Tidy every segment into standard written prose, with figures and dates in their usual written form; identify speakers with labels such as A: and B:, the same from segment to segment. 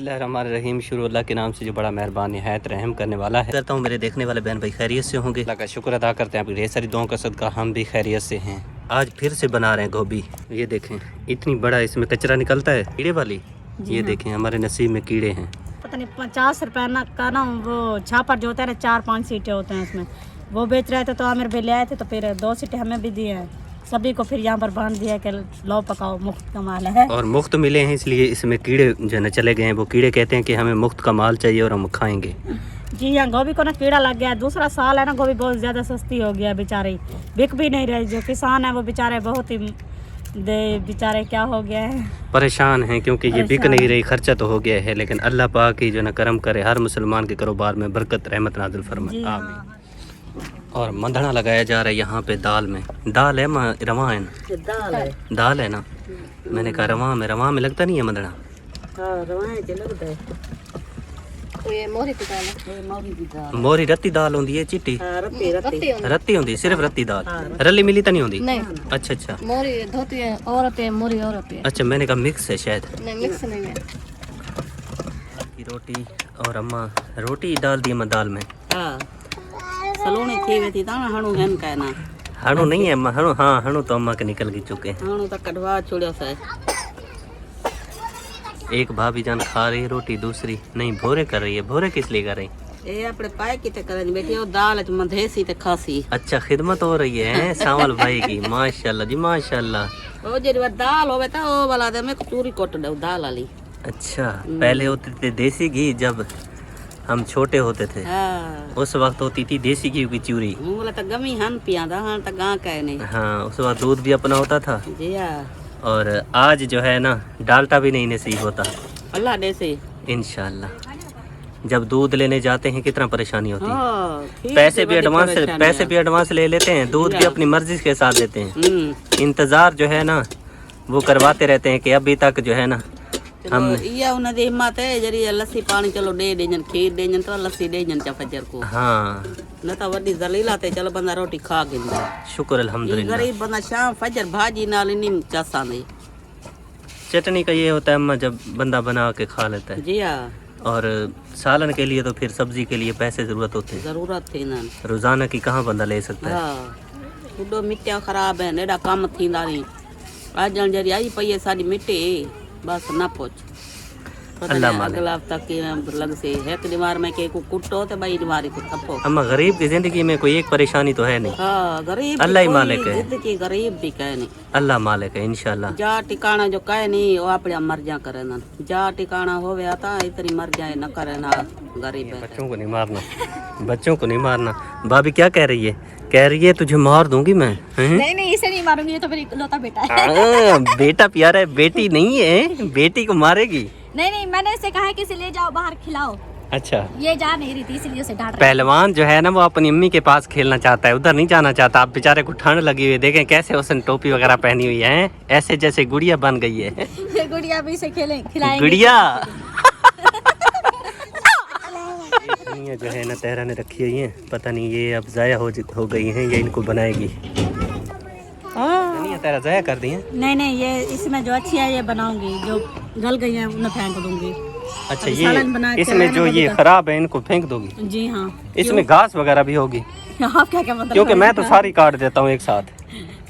A: बिस्मिल्लाहिर्रहमानिर्रहीम। शुरू अल्लाह के नाम से जो बड़ा मेहरबान निहायत रहम करने वाला है। करता हूँ मेरे देखने वाले बहन भाई खैरियत से होंगे। अल्लाह का शुक्र अदा करते हैं, आपकी ढेर सारी दुआओं का सदका हम भी खैरियत से हैं। आज फिर से बना रहे हैं गोभी। ये देखें इतनी बड़ा इसमें कचरा निकलता है कीड़े वाली। ये देखें हमारे नसीब में कीड़े हैं।
B: पता नहीं 50 रुपए का ना वो छापर जो होता है ना 4-5 सीटें होते हैं उसमें, वो बेच रहे थे तो आमिर भाई ले आए थे, तो फिर 2 सीटें हमें भी दिए हैं। सभी को फिर यहाँ पर बांध दिया कि लो पकाओ, मुफ्त का माल है। और
A: मुफ्त मिले हैं इसलिए इसमें कीड़े जो है चले गए हैं। वो कीड़े कहते हैं कि हमें मुफ्त का माल चाहिए और हम खाएंगे।
B: जी हाँ, गोभी को ना कीड़ा लग गया है। दूसरा साल है ना, गोभी बहुत ज़्यादा सस्ती हो गया बेचारे, बिक भी नहीं रही। जो किसान है वो बेचारे बहुत ही बेचारे क्या हो गया है, परेशान हैं क्योंकि ये बिक नहीं रही। खर्चा तो हो गया है, लेकिन अल्लाह पाक की जो ना करम करे, हर मुसलमान के कारोबार में बरकत रहमत नाज़िल फरमाए, आमीन। और मंधना लगाया जा रहा है यहाँ पे दाल में। दाल है रवा है ना, दाल है ना। मैंने कहा रवा में लगता नहीं है मंधना। मोरी रत्ती दाल होंदी है, चिट्टी रत्ती होंदी, सिर्फ रत्ती दाल, रली मिली तो नहीं होंदी। अच्छा अच्छा,
C: मोरी धोती है औरत है, मोरी औरत है।
A: अच्छा मैंने कहा मिक्स है शायद।
C: नहीं मिक्स नहीं है।
A: की रोटी और अम्मा रोटी डाल दी अम्मा दाल में।
B: सलोनी थी वेती ता हणु हन कहना।
A: हणु नहीं है अम्मा, हणु हाँ हणु तो अम्मा के निकल गई चुके हैं।
B: हणु तो कटवा छोड़ो से।
A: एक भाभी जान खा रही है रोटी, दूसरी नहीं भोरे कर रही है। भोरे किस लिए कर रही?
B: ए अपने पाए की ते करे बेटी, ओ दाल च मधेसी ते खासी।
A: अच्छा खिदमत हो रही है सावल भाई की, माशाल्लाह जी माशाल्लाह।
B: ओ जेडी दाल होवे ता ओ वाला दे मैं चूरी कोट दे दाल वाली।
A: अच्छा पहले होते थे देसी घी, जब हम छोटे होते थे उस वक्त होती थी देसी घी की चूरी। बोला तो गमी हन पिया दा हन तो गां कह नहीं। हाँ उस वक्त दूध भी अपना होता था जी। और आज जो है ना डालटा भी नहीं नसीब होता। अल्लाह दे से इंशाल्लाह। जब दूध लेने जाते हैं कितना परेशानी होती है। पैसे भी एडवांस ले लेते हैं, दूध भी अपनी मर्जी के साथ देते हैं। इंतजार जो है ना वो करवाते रहते हैं कि अभी तक जो है ना हम ये उन दी हिम्मत है जरी लस्सी पानी चलो दे देजन, खीर देजन तो लस्सी देजन चा फजर को। हाँ न तो वडी जलीला ते चलो बंदा रोटी खा गिंदा। शुक्र अल्हम्दुलिल्लाह। गरीब बंदा शाम फजर भाजी नाल नीम चासा नहीं। चटनी का ये होता है अम्मा, जब बंदा बना के खा लेता है। जी हाँ। और सालन के लिए तो फिर सब्जी के लिए पैसे जरूरत थी ना, रोजाना की कहाँ बंदा ले सकता है। हाँ मिट्टियाँ खराब है, नेड़ा काम थींदा नहीं। आज जरी आई पई है साडी मिट्टी बस ना पहुंच। अल्लाह मालिक अगला तक के लग से है कि दीवार में के को कुटो तो भाई दीवार को थप्पो। अम्मा गरीब की जिंदगी में कोई एक परेशानी तो है नहीं। हाँ गरीब अल्लाह ही मालिक है, जिंदगी गरीब भी कहे नहीं, अल्लाह मालिक है इंशाल्लाह। जा ठिकाना जो कहे नहीं वो अपने मर्जियां करे ना, जा ठिकाना होवे आता इतनी मर्जियां न करे ना। गरीब है। बच्चों को नहीं मारना, बच्चों को नहीं मारना। भाभी क्या कह रही है? कह रही है तुझे मार दूंगी मैं।
C: नहीं इसे नहीं मारूंगी, ये तो मेरी इकलौता बेटा है।
A: बेटा प्यारा है, बेटी नहीं है, बेटी को मारेगी।
C: नहीं मैंने इसे कहा कि इसे ले जाओ बाहर खिलाओ। अच्छा ये जा नहीं रही थी इसलिए उसे डांट।
A: पहलवान जो है ना वो अपनी अम्मी के पास खेलना चाहता है, उधर नहीं जाना चाहता। आप बेचारे को ठंड लगी हुई है, देखें कैसे उसने टोपी वगैरह पहनी हुई है, ऐसे जैसे गुड़िया बन गई है।
C: गुड़िया भी इसे खिलाएंगे।
A: गुड़िया जो है ना तेरा ने रखी हुई है, पता नहीं ये अब जाया हो गई है, ये इनको बनाएगी। नहीं तेरा जाया कर दी है। नहीं ये इसमें जो अच्छी है ये बनाऊंगी, जो गल गई है उन्हें फेंक दूंगी। अच्छा ये इसमें जो ये खराब है इनको फेंक दोगी? जी हाँ। इसमें घास वगैरह भी होगी? आप क्या मतलब? क्योंकि मैं तो सारी काट देता हूँ एक साथ।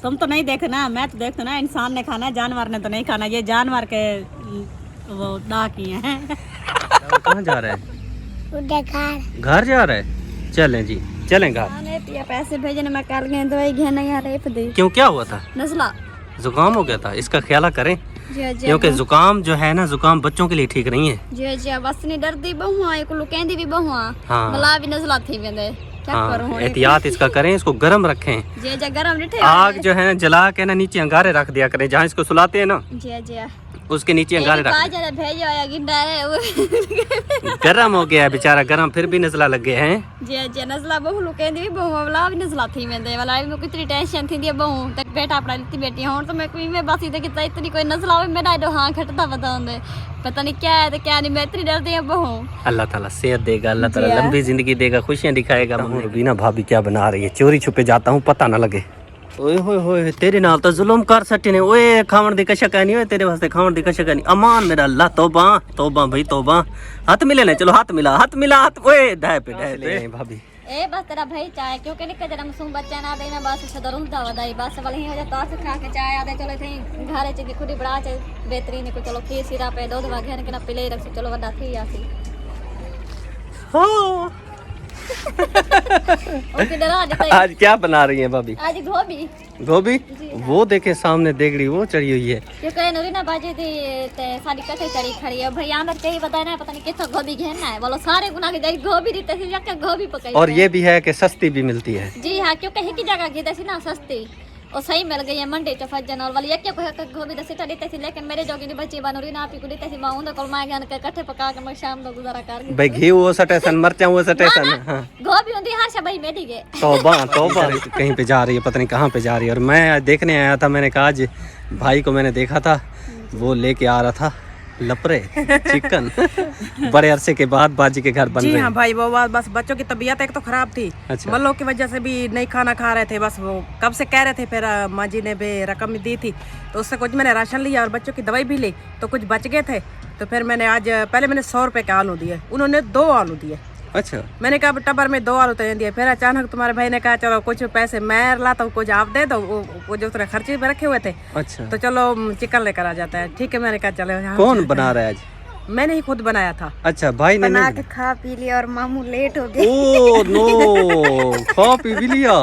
A: तुम तो नहीं देखो ना, मैं तो देखता ना, इंसान ने खाना है जानवर ने तो नहीं खाना। ये जानवर के वो डा किए हैं। कहाँ जा रहा है? घर जा रहा है? चलें जी चलें घर।
C: पैसे भेजने में कर गए दवाई घेने यहाँ रेप दी।
A: क्यों क्या हुआ था?
C: नजला
A: जुकाम हो गया था, इसका ख्याल करें क्योंकि जुकाम जो है ना जुकाम बच्चों के लिए ठीक नहीं है।
C: जी जी बस नहीं डरती बहुआ एक कहती भी बहुआ। हाँ मला भी नजला थी वेंदे क्या करूं।
A: एहतियात इसका करें, इसको गर्म रखें।
C: जी जी गर्म नहीं
A: आग जो है ना जला के ना नीचे अंगारे रख दिया करें, जहाँ इसको सुलाते हैं ना
C: जी जी
A: उसके नीचे अंगारे रख। गरम हो गया है बेचारा, गरम फिर भी नजला लग गए हैं।
C: जी जी नजला बहु लोग कहंदी बहु वाला भी नजला थी वेंदे वाला में कितनी टेंशन थी दी बहु तक बेटा अपना इतनी बेटी हों तो मैं कोई में बस इधर कितना इतनी कोई नजला हो मेरा डो हां घटता बताऊंदे पता नहीं क्या है तो क्या नहीं, मैं इतनी डरती हूं बहु। अल्लाह ताला सेहत देगा, अल्लाह ताला लंबी जिंदगी देगा, खुशियां दिखाएगा। बिना भाभी क्या बना रही है, चोरी छुपे जाता हूं पता ना लगे।
A: ओए होए होए तेरे नाल तो जुल्म कर सटे ने ओए खावन दी कशक नहीं ओए तेरे वास्ते खावन दी कशक नहीं अमान मेरा अल्लाह तौबा तौबा भाई तौबा हाथ मिले ने चलो हाथ मिला ओए डाय पे भाभी
C: ए बस तेरा भाई चाय क्योंकि निक जरा मासूम बच्चा ना दे मैं बस सदरुम दा वदाई बस वाली हो जा तार खा के चाय आदे चलो थे घरे च खुदी बड़ा च बेहतरीन को चलो खीर सिरा पे दूध वगैरह के ना पिले रख चलो वदा थी आसी
A: हो
C: ओके डरा
A: आज क्या बना रही है भाभी?
C: आज गोभी
A: वो देखे सामने देगड़ी वो चढ़ी हुई है
C: क्योंकि नूरी ना बाजी थी ते सारी कथे चढ़ी खड़ी है भैया अंदर कहीं बताया ना पता नहीं कितना गोभी घेरना है बोलो सारे गुना के जाई गोभी दी तसी जाके गोभी पकाई
A: और ये भी है कि सस्ती भी मिलती है
C: जी हाँ क्योंकि एक ही जगह की दसी ना सस्ती और सही मिल गई है मंडी च फजन और वाली एक गोभी दसी टड़ी तसी लेकिन मेरे जोगी ने बच्ची बनूरी ना पी को तसी माऊं तो कल मैं गन के कट्ठे पका के मैं शाम को गुजारा कर
A: भाई घी वो सटे सन मरचा वो सटे सन हां
C: गोभी होंदी हर शे भाई मेडी के
A: तौबा कहीं पे जा रही है पता नहीं कहां पे जा रही है और मैं आज देखने आया था मैंने कहा आज भाई को मैंने देखा था वो लेके आ रहा था लपरे चिकन बड़े अरसे के बाद बाजी के घर बन रहे हैं।
D: हाँ भाई वो बस बच्चों की तबीयत एक तो खराब थी
A: अच्छा।
D: मल्लों की वजह से भी नहीं खाना खा रहे थे बस वो कब से कह रहे थे फिर माँ जी ने भी रकम दी थी तो उससे कुछ मैंने राशन लिया और बच्चों की दवाई भी ली तो कुछ बच गए थे तो फिर मैंने आज पहले मैंने 100 रुपए के आलू दिए उन्होंने 2 आलू दिए
A: अच्छा
D: मैंने कहा टबर में 2 आलू तो दिए फिर अचानक तुम्हारे भाई ने कहा चलो कुछ पैसे मैं लाता हूँ कुछ आप दे दो वो जो तरह खर्चे पे रखे हुए थे
A: अच्छा
D: तो चलो चिकन लेकर आ जाता है ठीक है मैंने कहा चलो
A: कौन बना रहा है आज?
D: मैंने ही खुद बनाया था
A: अच्छा भाई ने
C: बना के खा पी लिया और मामू लेट हो गए
A: ओ नो खा पी भी लिया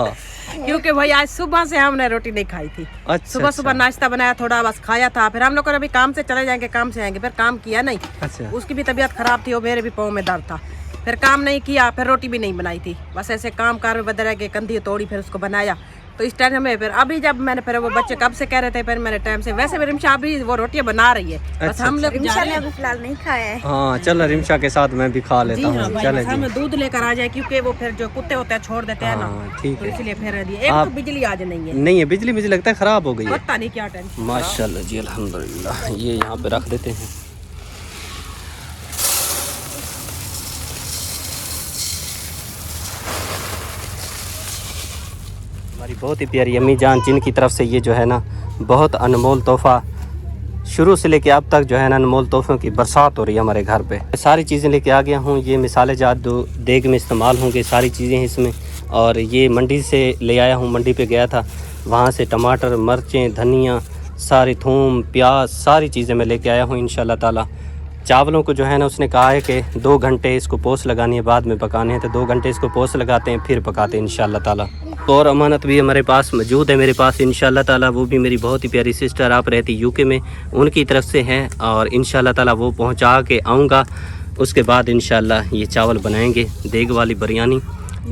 D: क्योंकि भाई आज सुबह से हमने रोटी नहीं खाई थी
A: अच्छा
D: सुबह नाश्ता बनाया थोड़ा बस खाया था फिर हम लोग अभी काम से चले जाएंगे काम से आएंगे फिर काम किया नहीं
A: अच्छा
D: उसकी भी तबीयत खराब थी और मेरे भी पाँव में दर्द था फिर काम नहीं किया फिर रोटी भी नहीं बनाई थी बस ऐसे काम कार में बदल रह गए कंधी तोड़ी फिर उसको बनाया तो इस टाइम में फिर अभी जब मैंने फिर वो बच्चे कब से कह रहे थे फिर मैंने टाइम से वैसे भी रिमशा अभी वो रोटियां बना रही है बस हम लोग
C: अभी फिलहाल नहीं खाया है
A: हाँ चल रिमशा के साथ मैं भी खा लेता हूँ चले जी
D: हमें दूध लेकर आ जाए क्योंकि वो फिर जो कुत्ते होते हैं छोड़ देते हैं ना
A: ठीक
D: तो
A: है
D: इसलिए फिर दिए एक तो बिजली आज नहीं है
A: नहीं है बिजली मुझे लगता है खराब हो गई है
D: पता नहीं क्या टेंशन
A: माशाल्लाह जी अल्हम्दुलिल्लाह ये यहाँ पे रख देते हैं हमारी बहुत ही प्यारी अम्मी जान जिनकी तरफ से ये जो है ना बहुत अनमोल तोहफा शुरू से लेके अब तक जो है ना अनमोल तोहफों की बरसात हो रही है हमारे घर पे सारी चीज़ें लेके आ गया हूँ ये मिसाले जात जो देग में इस्तेमाल होंगे सारी चीज़ें इसमें और ये मंडी से ले आया हूँ मंडी पे गया था वहाँ से टमाटर मिर्चें धनिया सारी थूम प्याज सारी चीज़ें मैं लेके आया हूँ इंशाल्लाह ताला चावलों को जो है ना उसने कहा है कि 2 घंटे इसको पोस लगानी है बाद में पकाने हैं तो 2 घंटे इसको पोस लगाते हैं फिर पकाते हैं इंशाल्लाह ताला और अमानत भी हमारे पास मौजूद है मेरे पास इंशाल्लाह ताला वो भी मेरी बहुत ही प्यारी सिस्टर आप रहती यूके में उनकी तरफ से हैं और इंशाल्लाह ताला वो पहुंचा के आऊँगा उसके बाद इंशाल्लाह ये चावल बनाएंगे देग वाली बिरयानी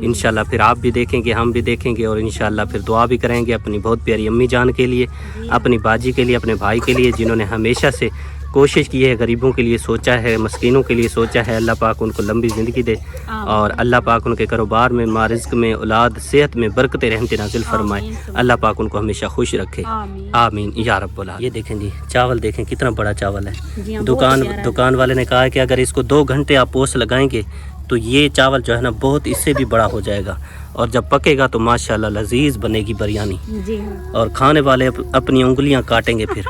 A: इंशाल्लाह फिर आप भी देखेंगे हम भी देखेंगे और इंशाल्लाह फिर दुआ भी करेंगे अपनी बहुत प्यारी अम्मी जान के लिए अपनी बाजी के लिए अपने भाई के लिए जिन्होंने हमेशा से कोशिश की है गरीबों के लिए सोचा है मस्कीनों के लिए सोचा है अल्लाह पाक उनको लंबी ज़िंदगी दे और अल्लाह पाक उनके कारोबार में मारिज़्क़ में औलाद सेहत में बरकतें रहमतें नाज़िल फरमाए अल्लाह पाक उनको हमेशा खुश रखे आमीन या रब्बुल आलमीन। ये देखें जी चावल देखें कितना बड़ा चावल है दुकान वाले ने कहा है कि अगर इसको 2 घंटे आप पोस लगाएंगे तो ये चावल जो है ना बहुत इससे भी बड़ा हो जाएगा और जब पकेगा तो माशाल्लाह लजीज बनेगी बिरयानी
B: जी
A: और खाने वाले अपनी उंगलियां काटेंगे फिर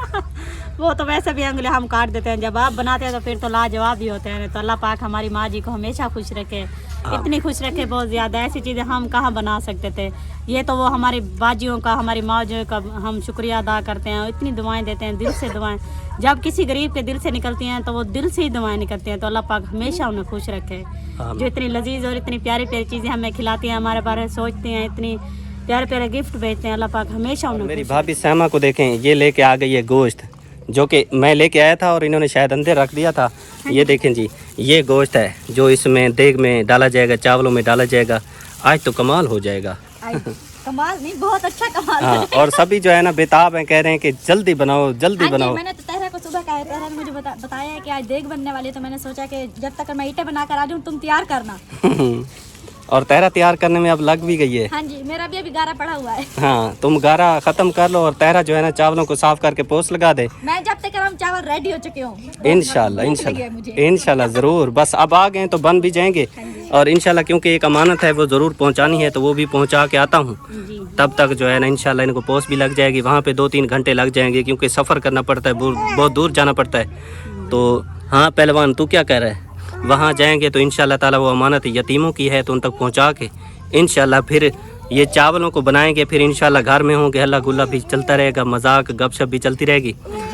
B: वो तो वैसे भी अंगुली हम काट देते हैं जब आप बनाते हैं तो फिर तो लाजवाब ही होते हैं तो अल्लाह पाक हमारी माँ जी को हमेशा खुश रखे इतनी खुश रखे बहुत ज़्यादा ऐसी चीज़ें हम कहाँ बना सकते थे ये तो वो हमारी बाजियों का हमारी माँ जो का हम शुक्रिया अदा करते हैं इतनी दुआएं देते हैं दिल से दुआएं जब किसी गरीब के दिल से निकलती हैं तो वो दिल से ही दुआएं निकलती हैं तो अल्लाह पाक हमेशा उन्हें खुश रखे जो इतनी लजीज और इतनी प्यारी प्यारी चीज़ें हमें खिलाती हैं हमारे बारे में सोचती हैं इतनी प्यारे प्यारे गिफ्ट भेजते हैं अल्लाह पाक हमेशा उन्हें
A: मेरी भाभी सहमा को देखें ये लेके आ गई है गोश्त जो कि मैं लेके आया था और इन्होंने शायद अंदर रख दिया था ये देखें जी ये गोश्त है जो इसमें देग में डाला जाएगा चावलों में डाला जाएगा आज तो कमाल हो जाएगा
C: कमाल नहीं बहुत अच्छा कमाल
A: हाँ और सभी जो है ना बेताब हैं कह रहे हैं कि जल्दी बनाओ जल्दी बनाओ
C: मैंने तो तहरा को सुबह कहा तहरा ने मुझे बताया है कि आज देग बनने वाली है तो मैंने सोचा कि जब तक मैं ईंटें बना कर आ जाऊँ तुम तैयार करना
A: और तहरा तैयार करने में अब लग भी गई है
C: हाँ जी मेरा भी अभी गारा पड़ा हुआ है
A: हाँ तुम गारा खत्म कर लो और तहरा जो है ना चावलों को साफ करके पोस्ट लगा दे
C: मैं जब तक हम चावल रेडी हो चुके हूँ
A: इंशाल्लाह इंशाल्लाह इंशाल्लाह जरूर बस अब आ गए तो बन भी जाएंगे اور انشاءاللہ کیونکہ ایک امانت ہے وہ ضرور پہنچانی ہے تو وہ بھی پہنچا کے آتا ہوں. تب تک جو ہے نا انشاءاللہ ان کو پوسٹ بھی لگ جائے گی. وہاں پہ 2-3 گھنٹے لگ جائیں گے کیونکہ سفر کرنا پڑتا ہے, بہت دور جانا پڑتا ہے. تو ہاں پہلوان تو کیا کہہ رہا ہے, وہاں جائیں گے تو انشاءاللہ تعالیٰ وہ امانت یتیموں کی ہے تو ان تک پہنچا کے انشاءاللہ پھر یہ چاولوں کو بنائیں گے. پھر انشاءاللہ گھر میں ہوں گے, ہلا گلا بھی چلتا رہے گا, مذاق گپ شپ بھی چلتی رہے گی.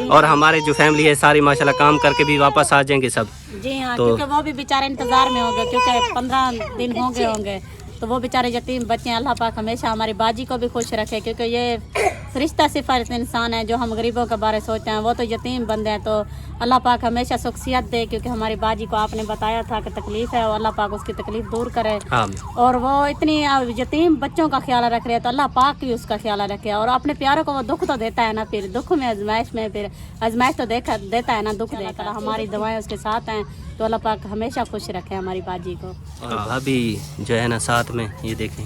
A: اور ہمارے جو فیملی ہے ساری ماشاءاللہ کام کر کے بھی واپس آ جائیں گے سب.
B: جی ہاں, کیونکہ وہ بھی بیچارے انتظار میں ہوں گے, کیونکہ 15 دن ہوں گے تو وہ بیچارے یتیم بچے ہیں. اللہ پاک ہمیشہ ہماری باجی کو بھی خوش رکھے, کیونکہ یہ فرشتہ صفت انسان ہے جو ہم غریبوں کے بارے سوچتے ہیں. وہ تو یتیم بندے ہیں تو اللہ پاک ہمیشہ سخصیت دے, کیونکہ ہماری باجی کو آپ نے بتایا تھا کہ تکلیف ہے اور اللہ پاک اس کی تکلیف دور کرے. اور وہ اتنی یتیم بچوں کا خیال رکھ رہے ہیں تو اللہ پاک بھی اس کا خیال رکھے. اور اپنے پیاروں کو وہ دکھ تو دیتا ہے نا, پھر دکھ میں آزمائش میں پھر آزمائش تو دیتا ہے نا, دکھ دے کر. ہماری دعائیں اس کے ساتھ ہیں تو اللہ پاک ہمیشہ خوش رکھے ہماری باجی کو.
A: اور بھابھی جو ہے نا ساتھ میں یہ دیکھیں,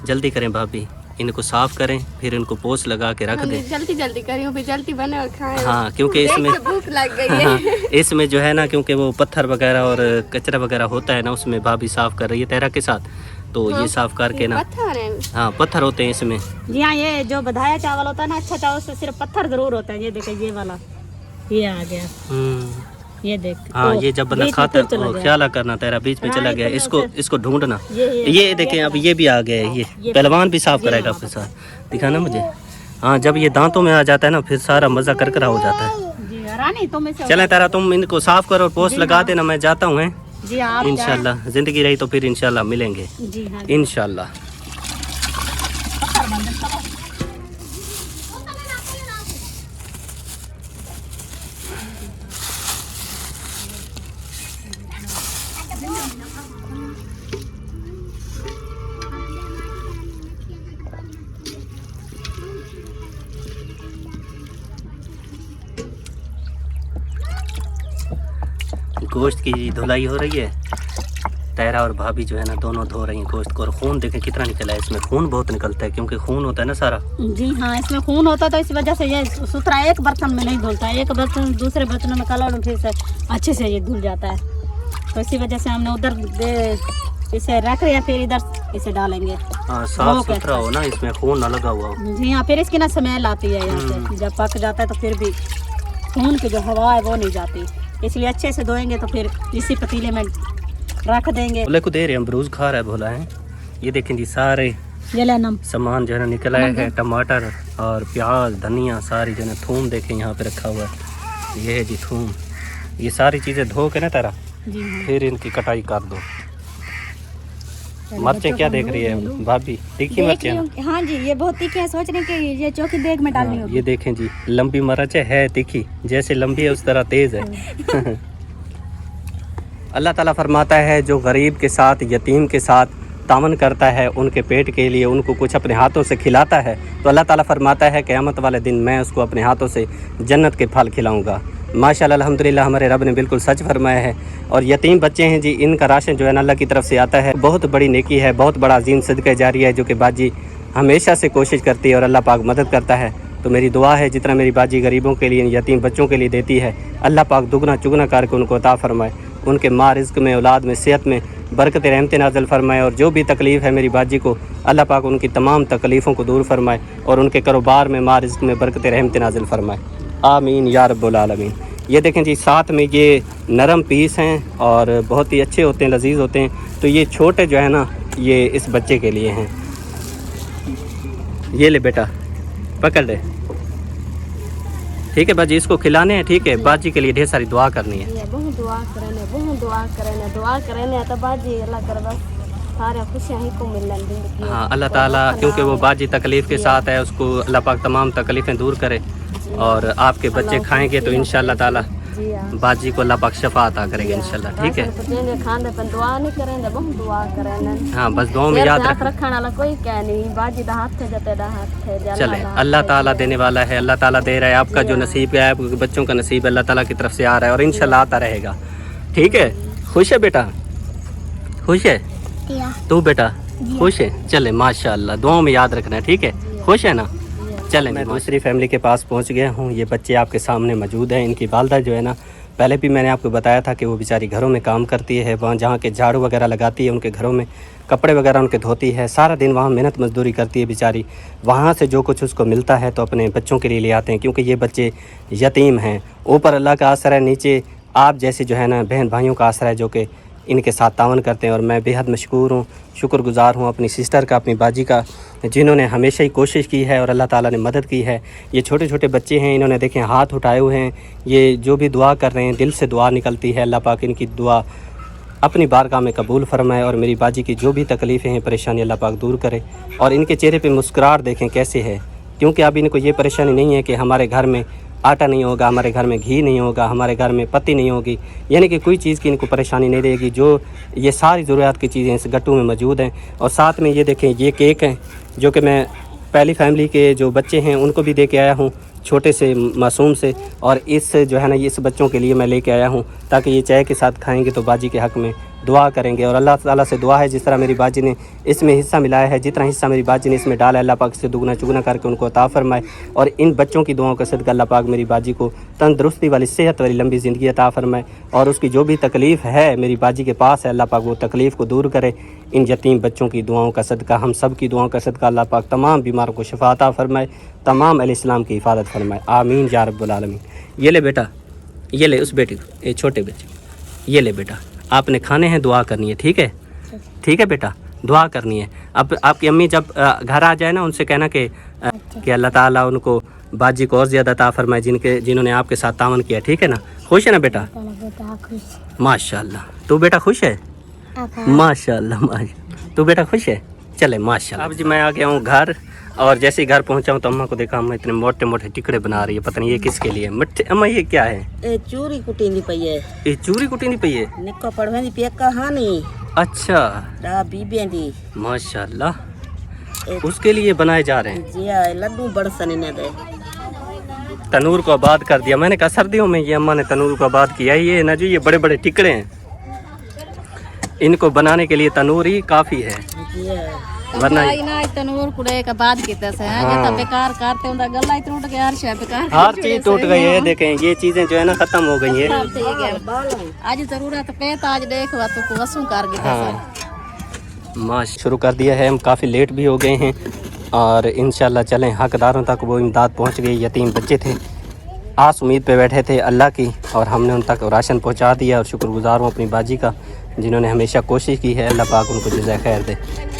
A: جلدی کریں بھابھی, ان کو صاف کریں پھر ان کو پوسٹ لگا کے رکھ دیں.
C: جلدی کریوں پھر جلدی بنے اور کھائیں.
A: ہاں کیونکہ اس میں
C: بھوک لگ گئی ہے.
A: اس میں جو ہے نا کیونکہ وہ پتھر وغیرہ اور کچرا وغیرہ ہوتا ہے نا, اس میں بھابھی صاف کر رہی ہے تیرا کے ساتھ. تو یہ صاف کر کے نا, ہاں پتھر ہوتے ہیں اس میں.
B: جی ہاں, یہ جو بدھایا چاول ہوتا ہے نا, اچھا چاول سے صرف پتھر ضرور ہوتا ہے. یہ دیکھیں یہ والا یہ آ گیا, یہ دیکھ.
A: ہاں یہ جب بندہ کھاتا ہے خیال کرنا تیرا بیچ میں چلا گیا, اس کو ڈھونڈنا. یہ دیکھیں اب یہ بھی آ گیا ہے, یہ پہلوان بھی صاف کرے گا آپ کے ساتھ, دکھانا مجھے. ہاں جب یہ دانتوں میں آ جاتا ہے نا پھر سارا مزہ کرکرا ہو جاتا ہے. چلے تیرا تم ان کو صاف کرو, پوسٹ لگا دینا, میں جاتا ہوں. انشاءاللہ زندگی رہی تو پھر انشاءاللہ ملیں گے انشاءاللہ. گوشت کی دھلائی ہو رہی ہے, تیرا اور بھابھی جو ہے نا دونوں دھو رہی ہیں گوشت کو. اور خون دیکھیں کتنا نکلا ہے, اس میں خون بہت نکلتا ہے کیونکہ خون ہوتا ہے نا سارا.
B: جی ہاں, اس میں خون ہوتا ہے تو اس وجہ سے یہ ستھرا ایک برتن میں نہیں دھلتا ہے, ایک برتن دوسرے برتنوں میں کلر پھر سے اچھے سے یہ دھل جاتا ہے. تو اسی وجہ سے ہم نے ادھر اسے رکھ رہے ہیں, پھر ادھر اسے ڈالیں گے.
A: ہاں صاف ستھرا ہو نا, اس میں خون نہ لگا ہوا.
B: جی ہاں, پھر اس کی نا سمیل آتی ہے یہاں سے, جب پک جاتا ہے تو پھر بھی خون کی جو ہوا ہے وہ نہیں جاتی. اس لیے اچھے سے دھوئیں گے تو پھر اسی پتیلے میں رکھ دیں گے.
A: بھولے کو دے رہے ہیں, امروز کھا رہا ہے بھولا ہے. یہ دیکھیں جی سارے سامان جو ہے نا نکلا ہے, ٹماٹر اور پیاز, دھنیا, ساری جو ہے نا تھوم دیکھیں یہاں پہ رکھا ہوا ہے. یہ ہے جی تھوم. یہ ساری چیزیں دھو کے نا تیرا پھر ان کی کٹائی کر دو. مرچیں کیا دیکھ رہی ہے بھابھی, تیکھی مرچیں؟
C: ہاں جی یہ بہت تیکھی ہے, سوچ رہے کہ یہ چوکی دیگ میں ڈالنی ہوگی.
A: یہ دیکھیں جی لمبی مرچ ہے تیکھی, جیسے لمبی ہے اس طرح تیز ہے. اللہ تعالیٰ فرماتا ہے جو غریب کے ساتھ یتیم کے ساتھ تعاون کرتا ہے, ان کے پیٹ کے لیے ان کو کچھ اپنے ہاتھوں سے کھلاتا ہے, تو اللہ تعالیٰ فرماتا ہے قیامت والے دن میں اس کو اپنے ہاتھوں سے جنت کے پھل کھلاؤں گا. ماشاءاللہ الحمدللہ ہمارے رب نے بالکل سچ فرمایا ہے. اور یتیم بچے ہیں جی, ان کا راشن جو ہے نا اللہ کی طرف سے آتا ہے. بہت بڑی نیکی ہے, بہت بڑا عظیم صدقہ جاری ہے جو کہ باجی ہمیشہ سے کوشش کرتی ہے اور اللہ پاک مدد کرتا ہے. تو میری دعا ہے جتنا میری باجی غریبوں کے لیے, یتیم بچوں کے لیے دیتی ہے, اللہ پاک دگنا چگنا کر کے ان کو عطا فرمائے. ان کے ماں رزق میں, اولاد میں, صحت میں برکت رحمت نازل فرمائے. اور جو بھی تکلیف ہے میری باجی کو, اللہ پاک ان کی تمام تکلیفوں کو دور فرمائے اور ان کے کاروبار میں, ماں رزق میں برکت رحمت نازل فرمائے. آمین یا رب العالمین. یہ دیکھیں جی ساتھ میں یہ نرم پیس ہیں اور بہت ہی اچھے ہوتے ہیں, لذیذ ہوتے ہیں. تو یہ چھوٹے جو ہے نا یہ اس بچے کے لیے ہیں. یہ لے بیٹا پکڑ لے, ٹھیک ہے باجی, اس کو کھلانے ہیں. ٹھیک ہے, باجی کے لیے ڈھیر ساری دعا کرنی ہے.
C: بہت دعا کرنے تو باجی اللہ کر بس سارے خوشیاں ہی کو ملن.
A: ہاں اللہ تعالیٰ کیونکہ وہ باجی تکلیف کے ساتھ ہے, اس کو اللہ پاک تمام تکلیفیں دور کرے. اور آپ کے بچے کھائیں گے تو انشاءاللہ تعالیٰ باجی کو اللہ پاک شفا عطا کرے گا انشاءاللہ. ٹھیک ہے,
C: دعا نہیں کریں گے, بہت دعا کریں.
A: ہاں بس دعاؤں میں یاد
C: رکھنے والا کوئی کہہ نہیں, باجی دا ہاتھ ہے جتے دا ہاتھ ہے.
A: چلے اللہ تعالیٰ دینے والا ہے, اللہ تعالیٰ دے رہا ہے. آپ کا جو نصیب ہے, آپ کے بچوں کا نصیب اللہ تعالیٰ کی طرف سے آ رہا ہے اور انشاءاللہ آتا رہے گا. ٹھیک ہے, خوش ہے بیٹا, خوش ہے تو بیٹا, خوش ہے. چلے ماشاءاللہ دعاؤں میں یاد رکھنا ہے. ٹھیک ہے, خوش ہے نا. چلیں میں دوسری فیملی کے پاس پہنچ گیا ہوں. یہ بچے آپ کے سامنے موجود ہیں. ان کی والدہ جو ہے نا पहले भी मैंने आपको बताया था कि वो बेचारी घरों में काम करती है, वहाँ जहाँ के झाड़ू वगैरह लगाती है, उनके घरों में कपड़े वगैरह उनके धोती है, सारा दिन वहाँ मेहनत मजदूरी करती है बेचारी। वहाँ से जो कुछ उसको मिलता है तो अपने बच्चों के लिए ले आते हैं, क्योंकि ये बच्चे यतीम हैं। ऊपर अल्लाह का आसरा है, नीचे आप जैसे जो है ना बहन भाइयों का आसरा है जो कि इनके साथ तावन करते हैं। और मैं बेहद मशकूर हूँ, शुक्रगुज़ार हूँ अपनी सिस्टर का, अपनी बाजी का, जिन्होंने हमेशा ही कोशिश की है और अल्लाह ताला ने मदद की है। ये छोटे छोटे बच्चे हैं, इन्होंने देखें हाथ उठाए हुए हैं, ये जो भी दुआ कर रहे हैं दिल से दुआ निकलती है। अल्लाह पाक इनकी दुआ अपनी बारगाह में कबूल फरमाए और मेरी बाजी की जो भी तकलीफ़ें हैं, परेशानी अल्लाह पाक दूर करे। और इनके चेहरे पे मुस्कुराहट देखें कैसे है, क्योंकि अब इनको ये परेशानी नहीं है कि हमारे घर में आटा नहीं होगा, हमारे घर में घी नहीं होगा, हमारे घर में पत्ती नहीं होगी, यानी कि कोई चीज़ की इनको परेशानी नहीं रहेगी। जो ये सारी ज़रूरियात की चीज़ें इस गट्टू में मौजूद हैं। और साथ में ये देखें ये केक हैं जो कि मैं पहली फैमिली के जो बच्चे हैं उनको भी दे के आया हूँ, छोटे से मासूम से। और इस जो है ना इस बच्चों के लिए मैं लेके आया हूँ ताकि ये चाय के साथ खाएंगे तो बाजी के हक़ में दुआ करेंगे। और अल्लाह ताला से दुआ है जिस तरह मेरी बाजी ने इसमें हिस्सा मिलाया है, जितना हिस्सा मेरी बाजी ने इसमें डाला है, अल्लाह पाक से दुगना चुगना करके उनको अता फरमाए। और इन बच्चों की दुआओं का सदका अल्लाह पाक मेरी बाजी को तंदुरुस्ती वाली, सेहत वाली लंबी ज़िंदगी अता फरमाए। और उसकी जो भी तकलीफ़ है मेरी बाजी के पास है, अल्लाह पाक वो तकलीफ़ को दूर करे। इन यतीम बच्चों की दुआओं का सदका, हम सब की दुआओं का सदका अल्लाह पाक तमाम बीमारों को शिफा अता फरमाए, तमाम अहले इस्लाम की हिफाजत फरमाए, आमीन या रब्बुल आलमीन। ये ले बेटा, ये ले उस बेटे को, ये छोटे बच्चे, ये ले बेटा, आपने खाने हैं, दुआ करनी है, ठीक है? ठीक है बेटा, दुआ करनी है। अब आपकी अम्मी जब घर आ जाए ना उनसे कहना कि अल्लाह ताला उनको बाजी को और ज़्यादा अता फरमाए जिन्होंने आपके साथ तावन किया, ठीक है ना? खुश है ना बेटा? माशाल्लाह। तू बेटा खुश है? माशाल्लाह माशाल्लाह। तू बेटा खुश है? चले माशाल्लाह। अब जी मैं आ गया हूँ घर, और जैसे ही घर पहुंचा हूँ तो अम्मा को देखा अम्मा इतने मोटे मोटे टिकड़े बना रही है, पता नहीं ये किसके लिए। मिठे अम्मा ये क्या है?
E: ए चूरी कुटींदी पई है।
A: ये चूरी कुटींदी पई है?
E: निक्को पड़वेंदी पे कहानी।
A: अच्छा,
E: दा बीबेंदी
A: माशाल्लाह, उसके लिए बनाए जा रहे हैं।
E: जी हां, लड्डू बड़सन ने दे।
A: तनूर को आबाद कर दिया। मैंने कहा सर्दियों में ये अम्मा ने तनूर को आबाद किया। ये ना जो ये बड़े बड़े टिकड़े हैं, इनको बनाने के लिए तनूर ही काफ़ी है, वरना
C: ना तनूर कुड़े का बाद किते से है जब बेकार करते उनका गला ही टूट गया, हर शय बेकार,
A: हर चीज टूट गई है। देखें ये चीजें जो है ना खत्म हो गई है।
C: आज जरूरत पे तो आज देखवा तो वसू कर गए।
A: हाँ, माश शुरू कर दिया है। हम काफ़ी लेट भी हो गए हैं और इंशाल्लाह चलें हकदारों तक वो इमदाद पहुंच गई। यतीम बच्चे थे, आस उम्मीद पे बैठे थे अल्लाह की, और हमने उन तक राशन पहुंचा दिया। और शुक्रगुजार हूँ अपनी बाजी का जिन्होंने हमेशा कोशिश की है। अल्लाह पाक उनको जज़ाए खैर दे,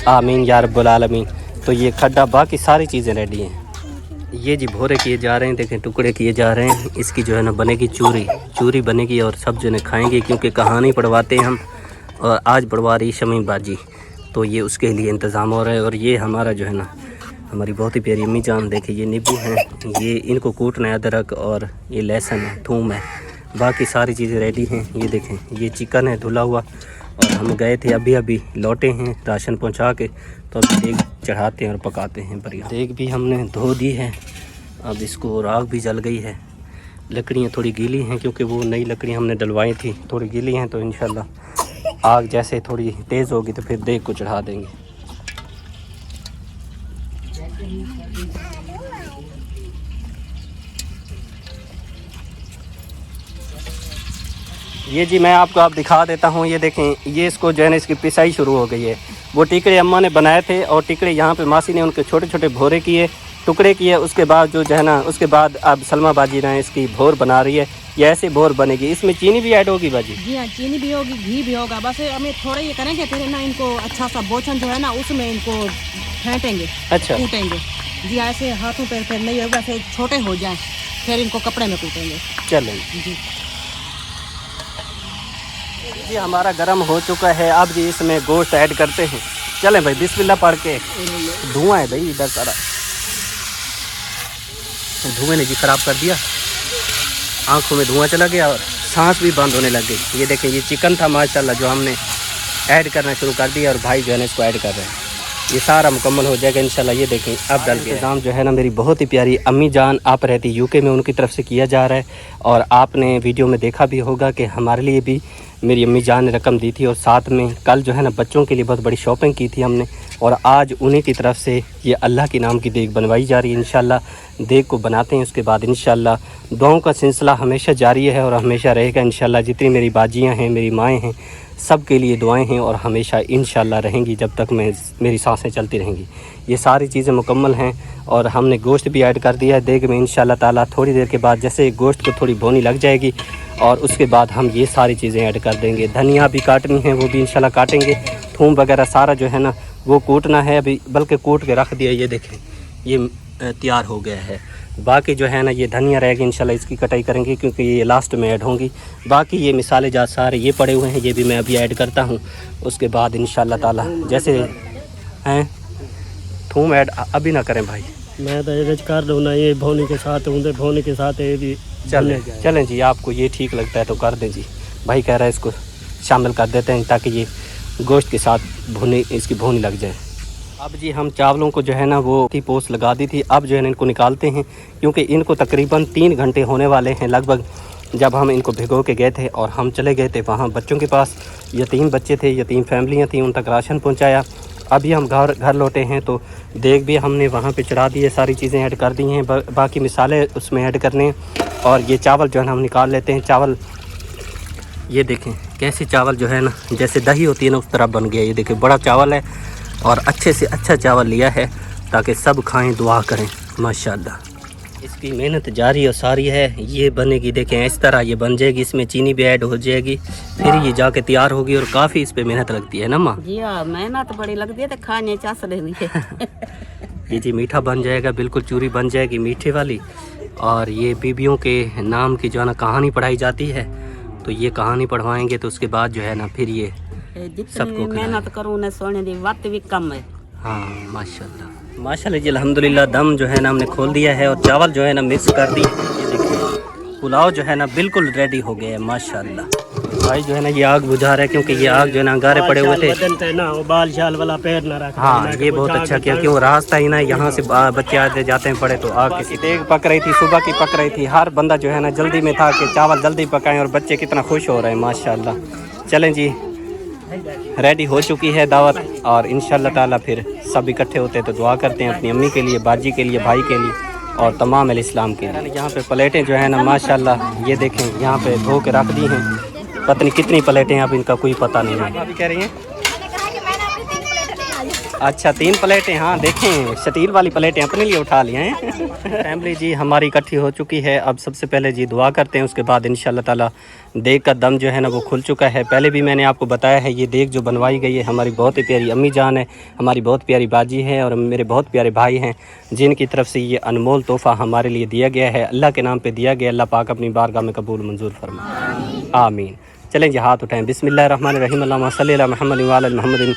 A: आमीन या रब्बुल आलमीन। तो ये खड्डा, बाकी सारी चीज़ें रेडी हैं। ये जी भोरे किए जा रहे हैं, देखें टुकड़े किए जा रहे हैं। इसकी जो है ना बनेगी चूरी बनेगी और सब जो है खाएँगे, क्योंकि कहानी पढ़वाते हैं हम, और आज पढ़वा रही शमी बाजी, तो ये उसके लिए इंतज़ाम हो रहा है। और ये हमारा जो है ना हमारी बहुत ही प्यारी अम्मी जान, देखिए ये नींबू हैं, ये इनको कूटना है, अदरक और ये लहसुन है, थूम है, बाकी सारी चीज़ें रेडी हैं। ये देखें ये चिकन है धुला हुआ, और हम गए थे अभी लौटे हैं राशन पहुंचा के, तो अब देग चढ़ाते हैं और पकाते हैं बढ़िया। देग भी हमने धो दी है, अब इसको राख भी जल गई है। लकड़ियाँ थोड़ी गीली हैं क्योंकि वो नई लकड़ियाँ हमने डलवाई थी, थोड़ी गीली हैं, तो इंशाल्लाह आग जैसे थोड़ी तेज़ होगी तो फिर देग को चढ़ा देंगे। ये जी मैं आपको आप दिखा देता हूँ। ये देखें ये इसको जो है ना इसकी पिसाई शुरू हो गई है। वो टिकड़े अम्मा ने बनाए थे और टिकड़े यहाँ पे मासी ने उनके छोटे छोटे भोरे किए, टुकड़े किए। उसके बाद जो है ना उसके बाद अब सलमा बाजी ने इसकी भोर बना रही है। ये ऐसे भोर बनेगी। इसमें चीनी भी ऐड होगी बाजी?
D: जी हाँ, चीनी भी होगी, घी भी होगा। बस हमें थोड़ा ये करेंगे, फिर ना इनको अच्छा सा बोचन जो है ना उसमें इनको फेंटेंगे,
A: अच्छा
D: कूटेंगे। जी ऐसे हाथों पे फिर नहीं होगा, फिर छोटे हो जाए फिर इनको कपड़े में कूटेंगे।
A: चलें जी हमारा गरम हो चुका है। अब जी इसमें गोश्त ऐड करते हैं। चलें भाई बिस्मिल्लाह पढ़ के। धुआं है भाई इधर सारा, धुएं ने जी ख़राब कर दिया, आंखों में धुआं चला गया और सांस भी बंद होने लग गई। ये देखें ये चिकन था माशाल्लाह जो हमने ऐड करना शुरू कर दिया, और भाई जो है ना इसको ऐड कर रहे हैं। ये सारा मुकम्मल हो जाएगा इंशाल्लाह। ये देखें अब डल के इंतज़ाम जो है ना मेरी बहुत ही प्यारी अम्मी जान, आप रहती यूके में, उनकी तरफ से किया जा रहा है। और आपने वीडियो में देखा भी होगा कि हमारे लिए भी मेरी अम्मी जान ने रकम दी थी, और साथ में कल जो है ना बच्चों के लिए बहुत बड़ी शॉपिंग की थी हमने, और आज उन्हीं की तरफ से ये अल्लाह के नाम की देग बनवाई जा रही है। इंशाल्लाह देग को बनाते हैं, उसके बाद इंशाल्लाह दुआओं का सिलसिला हमेशा जारी है और हमेशा रहेगा इंशाल्लाह। जितनी मेरी बाजियाँ हैं, मेरी माएँ हैं, सब के लिए दुआएं हैं और हमेशा इंशाल्लाह रहेंगी जब तक मेरी सांसें चलती रहेंगी। ये सारी चीज़ें मुकम्मल हैं और हमने गोश्त भी ऐड कर दिया है देग में इंशाल्लाह ताला। थोड़ी देर के बाद जैसे गोश्त को थोड़ी भुनी लग जाएगी और उसके बाद हम ये सारी चीज़ें ऐड कर देंगे। धनिया भी काटनी है, वो भी इंशाल्लाह काटेंगे। थूम वगैरह सारा जो है ना वो कूटना है अभी, बल्कि कूट के रख दिया। ये देखें ये तैयार हो गया है। बाकी जो है ना ये धनिया रहेगी इंशाल्लाह, इसकी कटाई करेंगे क्योंकि ये लास्ट में ऐड होंगी। बाकी ये मिसाले जात सारे ये पड़े हुए हैं, ये भी मैं अभी ऐड करता हूँ। उसके बाद इंशाल्लाह ताला जैसे हैं थूम ऐड अभी ना करें भाई,
F: मैं तो ये कर दूँ ना, ये भोनी के साथ हूँ, भोनी के साथ ये भी
A: चलें जी। आपको ये ठीक लगता है तो कर दें जी। भाई कह रहा है इसको शामिल कर देते हैं ताकि ये गोश्त के साथ भुनी इसकी भुनी लग जाए। अब जी हम चावलों को जो है ना वो थी पोस्ट लगा दी थी, अब जो है ना इनको निकालते हैं क्योंकि इनको तकरीबन 3 घंटे होने वाले हैं लगभग जब हम इनको भिगो के गए थे। और हम चले गए थे वहाँ बच्चों के पास, यतीम बच्चे थे, यतीम फैमिलियाँ थी, उन तक राशन पहुँचाया। अभी हम घर लौटे हैं तो देग भी हमने वहाँ पे चढ़ा दी है, सारी चीज़ें ऐड कर दी हैं, बाकी मिसाले उसमें ऐड करने हैं। और ये चावल जो है ना हम निकाल लेते हैं। चावल ये देखें कैसे चावल जो है ना जैसे दही होती है ना उस तरह बन गया। ये देखें बड़ा चावल है और अच्छे से अच्छा चावल लिया है ताकि सब खाएं, दुआ करें माशाल्लाह। इसकी मेहनत जारी और सारी है। ये बनेगी देखें इस तरह ये बन जाएगी, इसमें चीनी भी ऐड हो जाएगी, फिर ये जाके तैयार होगी। और काफ़ी इस पे मेहनत लगती है ना माँ
E: जी? हाँ मेहनत बड़ी लगती है तो खाने चास रही है।
A: ये जी मीठा बन जाएगा, बिल्कुल चूरी बन जाएगी मीठे वाली। और ये बीबियों के नाम की जो है ना कहानी पढ़ाई जाती है, तो ये कहानी पढ़वाएंगे तो उसके बाद जो है ना फिर ये
E: जितनी मेहनत करूँ ना सोने दी वक्त भी कम है।
A: हाँ माशाल्लाह माशाल्लाह जी अल्हम्दुलिल्लाह। दम जो है ना हमने खोल दिया है और चावल जो है ना मिक्स कर दी। ये देखिए पुलाव जो है ना बिल्कुल रेडी हो गया है माशाल्लाह। भाई जो है ना ये आग बुझा रहा है क्योंकि ये आग जो है ना अंगारे पड़े हुए थे
F: ना, वो बाल शाल वाला पैर ना रखा।
A: हाँ ये बहुत अच्छा किया क्योंकि वो रास्ता ही ना यहाँ से बच्चे आते जाते हैं पड़े, तो आग किसी देग पक रही थी, सुबह की पक रही थी। हर बंदा जो है ना जल्दी में था कि चावल जल्दी पकाएं और बच्चे कितना खुश हो रहे हैं माशाल्लाह। चलें जी रेडी हो चुकी है दावत और इंशाल्लाह ताला फिर सब इकट्ठे होते हैं तो दुआ करते हैं अपनी अम्मी के लिए, बाजी के लिए, भाई के लिए और तमाम इस्लाम के लिए। यहाँ पे प्लेटें जो है ना माशाल्लाह ये देखें यहाँ पे धो के रख दी हैं, पता नहीं कितनी प्लेटें हैं अब इनका कोई पता नहीं है। अभी कह रही हैं अच्छा 3 प्लेटें, हाँ देखें स्टील वाली प्लेटें अपने लिए उठा ली हैं। फैमिली जी हमारी इकट्ठी हो चुकी है। अब सबसे पहले जी दुआ करते हैं, उसके बाद इंशाल्लाह ताला देग का दम जो है ना वो खुल चुका है। पहले भी मैंने आपको बताया है ये देग जो बनवाई गई है हमारी बहुत ही प्यारी अम्मी जान है, हमारी बहुत प्यारी बाजी है और मेरे बहुत प्यारे भाई हैं जिनकी तरफ से ये अनमोल तोहफ़ा हमारे लिए दिया गया है, अल्लाह के नाम पर दिया गया। अल्लाह पाक अपनी बारगाह में कबूल मंजूर फरमाए, आमीन। चलें जी हाथ उठाएँ। बिस्मिल्लाहिर्रहमानिर्रहीम अल्लाहुम्मा सल्लि अला मुहम्मद व अला मुहम्मद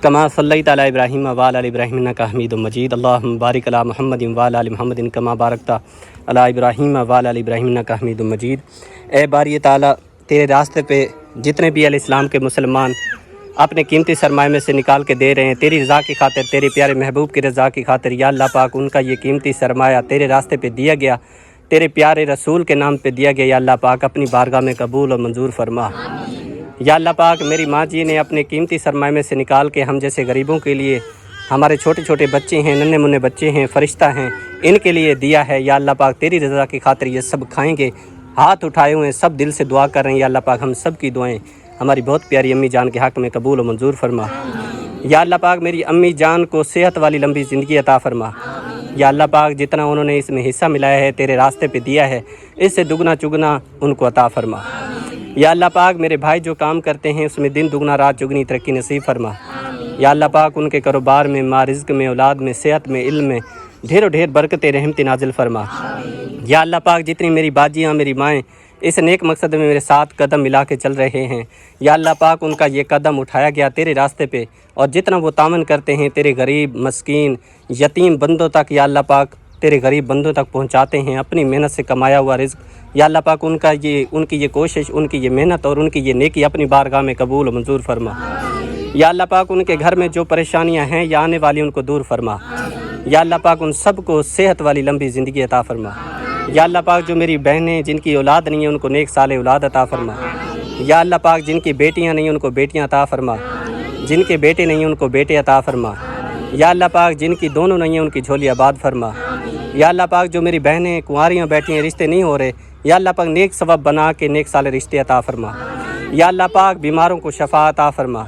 A: कमा सल्लैता अला इब्राहीम व अला इब्राहीम इन्नका हमीदुम मजीद। अल्लाहुम्मा बारिक अला मुहम्मद व अला मुहम्मद कमा बारकता अला इब्राहीम व अला इब्राहीम इन्नका हमीदुम मजीद। ए बारी ताला तेरे रास्ते पे जितने भी इस्लाम के मुसलमान अपने कीमती सरमाए में से निकाल के दे रहे हैं तेरी रज़ा की खातिर, तेरे प्यारे महबूब की रज़ा की खातिर, या अल्लाह पाक उनका ये कीमती सरमाया तेरे रास्ते पे दिया गया, तेरे प्यारे रसूल के नाम पे दिया गया, या अल्लाह पाक अपनी बारगाह में कबूल और मंजूर फरमा। या अल्लाह पाक मेरी माँ जी ने अपने कीमती सरमाए में से निकाल के हम जैसे गरीबों के लिए, हमारे छोटे छोटे बच्चे हैं, नन्हे मुन्ने बच्चे हैं, फ़रिश्ता हैं, इनके लिए दिया है। या अल्लाह पाक तेरी रज़ा की खातिर ये सब खाएंगे। हाथ उठाए हुए हैं, सब दिल से दुआ कर रहे हैं। या अल्लाह पाक हम सब की दुआएं हमारी बहुत प्यारी अम्मी जान के हक़ में कबूल और मंजूर फरमा। या अल्लाह पाक मेरी अम्मी जान को सेहत वाली लंबी ज़िंदगी अता फरमा। या अल्लाह पाक जितना उन्होंने इसमें हिस्सा मिलाया है तेरे रास्ते पे दिया है, इससे दुगना चुगना उनको अता फरमा। या अल्लाह पाक मेरे भाई जो काम करते हैं उसमें दिन दुगना रात चुगनी तरक्की नसीब फरमा। या अल्लाह पाक उनके कारोबार में, माँ रिज़्क़ में, औलाद में, सेहत में, इल्म में ढेरों ढेर बरकतें रहमतें नाजिल फरमा। या अल्लाह पाक जितनी मेरी बाजियाँ, मेरी माएँ इस नेक मकसद में मेरे साथ कदम मिला के चल रहे हैं, या अल्लाह पाक उनका ये कदम उठाया गया तेरे रास्ते पे, और जितना वो तामन करते हैं तेरे गरीब, मस्कीन, यतीम बंदों तक, या अल्लाह पाक तेरे गरीब बंदों तक पहुंचाते हैं अपनी मेहनत से कमाया हुआ रिज़्क़। या अल्लाह पाक उनकी ये कोशिश, उनकी ये मेहनत और उनकी ये नेकी अपनी बारगाह में कबूल और मंजूर फरमा। या अल्लाह पाक उनके घर में जो परेशानियां हैं या आने वाली उनको दूर फरमा। या अल्लाह पाक उन सब को सेहत वाली लंबी ज़िंदगी अता फरमा। या अल्लाह पाक जो मेरी बहनें जिनकी औलाद नहीं है उनको नेक साले औलाद अता फरमा। या अल्लाह पाक जिनकी बेटियां नहीं उनको बेटियां अता फरमा, जिनके बेटे नहीं उनको बेटे अता फरमा। या अल्लाह पाक जिनकी दोनों नहीं है उनकी झोली आबाद फरमा। या अल्लाह पाक जो मेरी बहनें कुंवारियाँ बैठी हैं रिश्ते नहीं हो रहे, या अल्लाह पाक नेक सबब बना के नेक साले रिश्ते अता फरमा। या अल्लाह पाक बीमारों को शफा अता फरमा।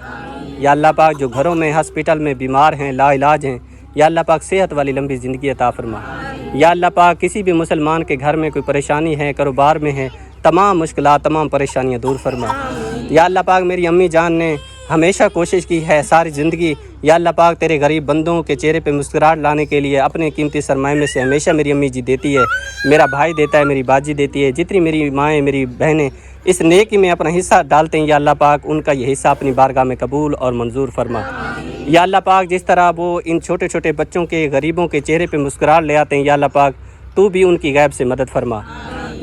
A: या अल्लाह पाक जो घरों में हॉस्पिटल में बीमार हैं लाइलाज हैं, या अल्लाह पाक सेहत वाली लंबी ज़िंदगी अता फरमा। या अल्लाह पाक किसी भी मुसलमान के घर में कोई परेशानी है, कारोबार में है, तमाम मुश्किलात तमाम परेशानियाँ दूर फरमा। या अल्लाह पाक मेरी अम्मी जान ने हमेशा कोशिश की है सारी ज़िंदगी, या अल्लाह पाक तेरे गरीब बंदों के चेहरे पे मुस्कुराहट लाने के लिए अपने कीमती सरमाए में से हमेशा मेरी अम्मी जी देती है, मेरा भाई देता है, मेरी बाजी देती है। जितनी मेरी माएँ मेरी बहनें इस नेकी में अपना हिस्सा डालते हैं, या अल्लाह पाक उनका ये हिस्सा अपनी बारगाह में कबूल और मंजूर फरमा। या अल्लाह पाक जिस तरह वो इन छोटे छोटे बच्चों के गरीबों के चेहरे पे मुस्कुराहट ले आते हैं, या अल्लाह पाक तू भी उनकी गैब से मदद फरमा।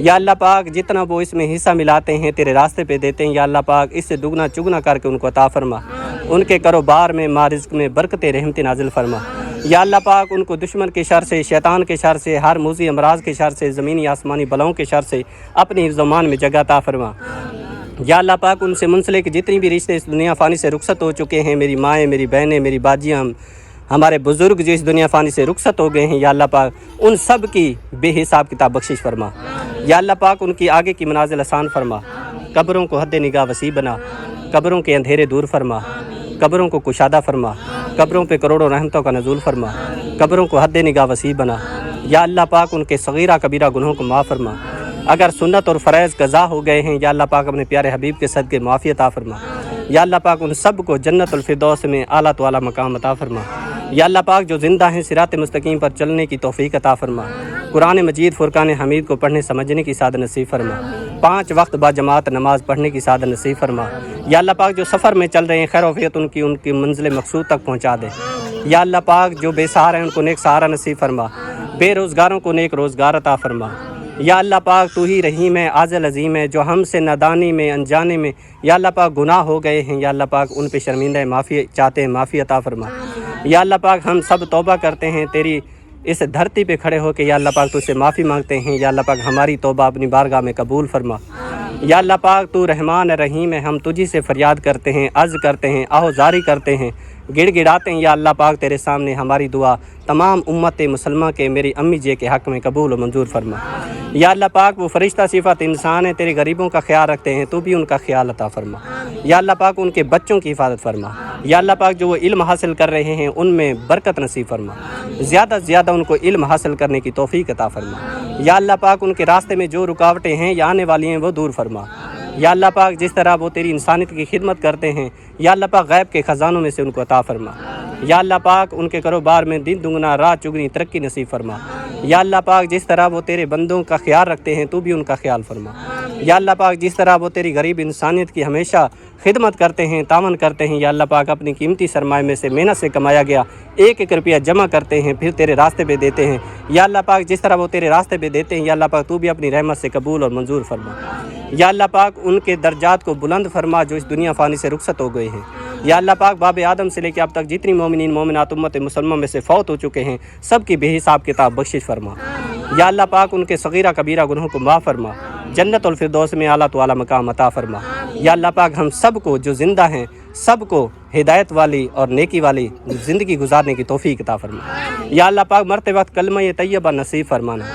A: या अल्लाह पाक जितना वो इसमें हिस्सा मिलाते हैं तेरे रास्ते पे देते हैं, या अल्लाह पाक इससे दुगना चुगना करके उनको अता फरमा। उनके कारोबार में मारिज़्क़ में बरकत रहमत नाजिल फरमा। या अल्लाह पाक उनको दुश्मन के शर से, शैतान के शर से, हर मूज़ी अमराज के शर से, ज़मीनी आसमानी बलाओं के शर से अपनी हिफ्ज़-ओ-मान में जगह अता फरमा। या अल्लाह पाक उनसे मुंसलिक जितनी भी रिश्ते इस दुनिया फ़ानी से रुखसत हो चुके हैं, मेरी माएँ मेरी बहनें मेरी बाजियाँ हमारे बुज़ुर्ग जो इस दुनिया फ़ानी से रुखसत हो गए हैं, या अल्लाह पाक उन सब की बेहिसाब किताब बख्शिश फरमा। या अल्लाह पाक उनकी आगे की मनाज़िल आसान फरमा। कब्रों को हद निगाह वसी बना, कब्रों के अंधेरे दूर फरमा, कब्रों को कुशादा फरमा, कब्रों पे करोड़ों रहमतों का नज़ूल फरमा, कब्रों को हद निगाह वसी बना। या अल्लाह पाक उनके सगीरा कबीरा गुनाहों को माफ़ फरमा। अगर सुन्नत और फ़रज़ कज़ा हो गए हैं, या अल्लाह पाक अपने प्यारे हबीब के सदक़े माफ़ी अता फरमा। या अल्लाह पाक उन सब को जन्नतुल फिरदौस में आला तो आला मकाम अता फरमा। या अल्लाह पाक जो ज़िंदा हैं सिरात मुस्तकीम पर चलने की तौफ़ीक अता फरमा। कुरान मजीद फ़ुरक़ान हमीद को पढ़ने समझने की सादत नसीब फरमा। 5 वक्त बाजमात नमाज पढ़ने की सादत नसीब फरमा। या अल्लाह पाक जो सफ़र में चल रहे हैं खैर वफ़ियत उनकी मंजिल मकसूद तक पहुँचा दे। या अल्लाह पाक जो बेसहारा हैं उनको नेक सहारा नसीब फरमा, बेरोज़गारों को नेक रोज़गार अता फरमा। या अल्लाह पाक तू ही रहीम है आज़ल अज़ीम है, जो हमसे नादानी में अनजाने में या अल्लाह पाक गुनाह हो गए हैं, या अल्लाह पाक उन पे शर्मिंदा माफ़ी चाहते हैं, माफ़ी अता फरमा। या अल्लाह पाक हम सब तौबा करते हैं तेरी इस धरती पे खड़े होकर, या अल्लाह पाक तुझसे माफ़ी मांगते हैं। या अल्लाह पाक हमारी तौबा अपनी बारगाह में कबूल फरमा। या अल्लाह पाक तू रहमान रहीम है, हम तुझी से फरियाद करते हैं, अर्ज़ करते हैं, आहोजारी करते हैं, गिड़गिड़ाते हैं। या अल्लाह पाक तेरे सामने हमारी दुआ तमाम उम्मत मुसलमान के मेरी अम्मी जी के हक़ में कबूल और मंजूर फरमा। या अल्लाह पाक वो फ़रिश्ता सिफ़त इंसान है, तेरे गरीबों का ख्याल रखते हैं, तू भी उनका ख्याल अता फरमा। या अल्लाह पाक उनके बच्चों की हिफाजत फरमा। या अल्लाह पाक जो वो इल्म हासिल कर रहे हैं उनमें बरकत नसीब फरमा, ज़्यादा से ज़्यादा उनको इल्म हासिल करने की तौफ़ीक अता फरमा। या अल्लाह पाक उनके रास्ते में जो रुकावटें हैं या आने वाली हैं वो दूर फरमा। या अल्लाह पाक जिस तरह वो तेरी इंसानियत की खिदमत करते हैं, या अल्लाह पाक गैब के ख़जानों में से उनको अता फरमा। या अल्लाह पाक उनके कारोबार में दिन दुगना रात चुगनी तरक्की नसीब फरमा। या अल्लाह पाक जिस तरह वो तेरे बंदों का ख्याल रखते हैं तू भी उनका ख्याल फरमा। या अल्लाह पाक जिस तरह वो तेरी गरीब इंसानियत की हमेशा खिदमत करते हैं, तावन करते हैं, या अल्लाह पाक अपनी कीमती सरमाए में से मेहनत से कमाया गया 1-1 रुपया जमा करते हैं फिर तेरे रास्ते पे देते हैं। या अल्लाह पाक जिस तरह वो तेरे रास्ते पे देते हैं, या अल्लाह पाक तू भी अपनी रहमत से कबूल और मंजूर फरमा। या अल्लाह पाक उनके दर्जात को बुलंद फरमा जो इस दुनिया फ़ानी से रुखसत हो गए हैं। या अल्लाह पाक बाब आदम से लेकर अब तक जितनी मोमिनीन मोमिनात उम्मत मुसलमान में से फ़ौत हो चुके हैं सब की बेहिसाब किताब बख्शिश फरमा। या अल्लाह पाक उनके सगीरा कबीरा गुनाहों को माफ़ फरमा, जन्नतुल फिरदौस में आला तो आला मकाम अता फरमा। या अल्लाह पाक हम सब को जो ज़िंदा हैं सब को हिदायत वाली और नेकी वाली ज़िंदगी गुजारने की तौफ़ीक अता फरमा। या अल्लाह पाक मरते वक्त कलमा तैयबा नसीब फरमाना।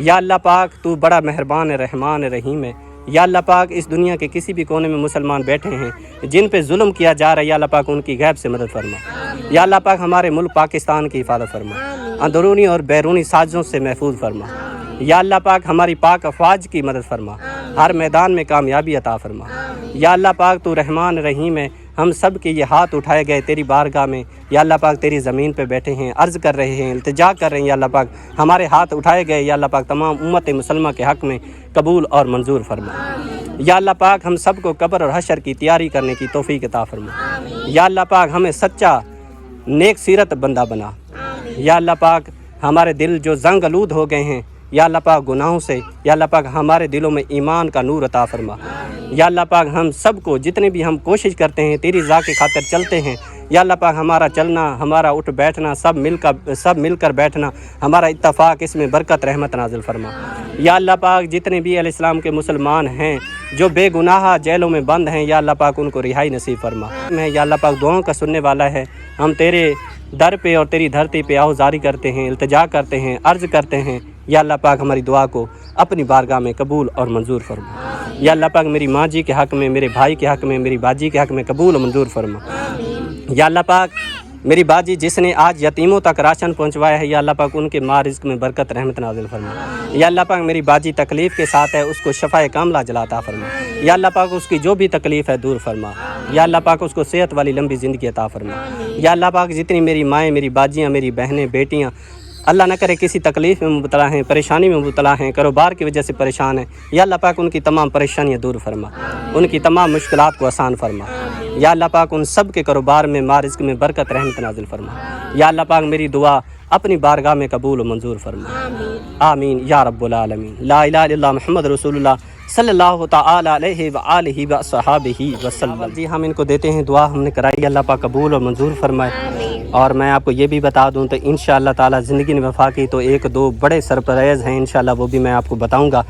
A: या अल्लाह पाक तू बड़ा मेहरबान रहमान रहीम है। या अल्लाह पाक इस दुनिया के किसी भी कोने में मुसलमान बैठे हैं जिन पे जुल्म किया जा रहा है, या अल्लाह पाक उनकी गैब से मदद फरमा। या अल्लाह पाक हमारे मुल्क पाकिस्तान की हिफाजत फरमा, अंदरूनी और बैरूनी साजिशों से महफूज फरमा। या अल्लाह पाक हमारी पाक अफवाज की मदद फरमा, हर मैदान में कामयाबी अता फरमा। या अल्लाह पाक तू रहमान रहीम है, हम सब के ये हाथ उठाए गए तेरी बारगाह में, या अल्लाह पाक तेरी ज़मीन पे बैठे हैं, अर्ज़ कर रहे हैं, इल्तिजा कर रहे हैं। या अल्लाह पाक हमारे हाथ उठाए गए या अल्लाह पाक तमाम उम्मत मुसलमान के हक़ में कबूल और मंजूर फरमा। या अल्लाह पाक हम सब को कब्र और हशर की तैयारी करने की तौफ़ीक अता फरमा। या अल्लाह पाक हमें सच्चा नेक सीरत बंदा बना। या अल्लाह पाक हमारे दिल जो जंग आलूद हो गए हैं, या अल्लाह पाक गुनाहों से, या अल्लाह पाक हमारे दिलों में ईमान का नूर अता फरमा। या अल्लाह पाक हम सब को जितने भी हम कोशिश करते हैं तेरी रज़ा की खातिर चलते हैं,
G: या अल्लाह पाक हमारा चलना, हमारा उठ बैठना, सब मिलकर बैठना, हमारा इत्तफाक, इसमें बरकत रहमत नाजिल फरमा। या अल्लाह पाक जितने भी इस्लाम के मुसलमान हैं जो बेगुनाह जेलों में बंद हैं, या अल्लाह पाक उनको रिहाई नसीब फरमा। मैं या अल्लाह पाक दुआओं का सुनने वाला है। हम तेरे दर पे और तेरी धरती पे आहुजारी करते हैं, इल्तिजा करते हैं, अर्ज़ करते हैं। या अल्लाह पाक हमारी दुआ को अपनी बारगाह में कबूल और मंजूर फरमा। या अल्लाह पाक मेरी माँ जी के हक़ में, मेरे भाई के हक़ में, मेरी बाजी के हक़ में कबूल और मंजूर फरमा। या अल्लाह पाक मेरी बाजी जिसने आज यतीमों तक राशन पहुंचवाया है, या अल्लाह पाक उनके माँ रिज़्क़ में बरकत रहमत नाज़िल फरमा। या अल्लाह पाक मेरी बाजी तकलीफ़ के साथ है, उसको शफ़ाए कामला जलाता फरमा। या अल्लाह पाक उसकी जो भी तकलीफ़ है दूर फरमा। या अल्लाह पाक उसको सेहत वाली लंबी ज़िंदगी अता फरमा। या अल्लाह पाक जितनी मेरी माएँ, मेरी बाजियाँ, मेरी बहनें, बेटियाँ अल्लाह न करे किसी तकलीफ़ में मुबतला हैं, परेशानी में मुबतला हैं, कारोबार की वजह से परेशान हैं, या अल्लाह पाक उनकी तमाम परेशानियाँ दूर फरमा, उनकी तमाम मुश्किलात को आसान फरमा। या अल्लाह पाक उन सब के कारोबार में माँ रिज़्क़ में बरकत रहमत नाज़िल फरमा। या अल्लाह पाक मेरी दुआ अपनी बारगाह में कबूल और मंजूर फरमा। आमीन या रब्बुल आलमीन। ला इलाहा इल्लल्लाह मुहम्मद रसूलुल्लाह सल्लल्लाहु तआला अलैहि व आलिहि व अस्हाबिहि वसल्लम। जी हम इनको देते हैं दुआ, हमने कराई, अल्लाह पाक कबूल और मंजूर फरमाए। और मैं आपको ये भी बता दूं तो इंशाअल्लाह ताला ज़िंदगी में वफ़ा की तो एक दो बड़े सरप्राइज़ हैं इंशाअल्लाह, वो भी मैं आपको बताऊंगा।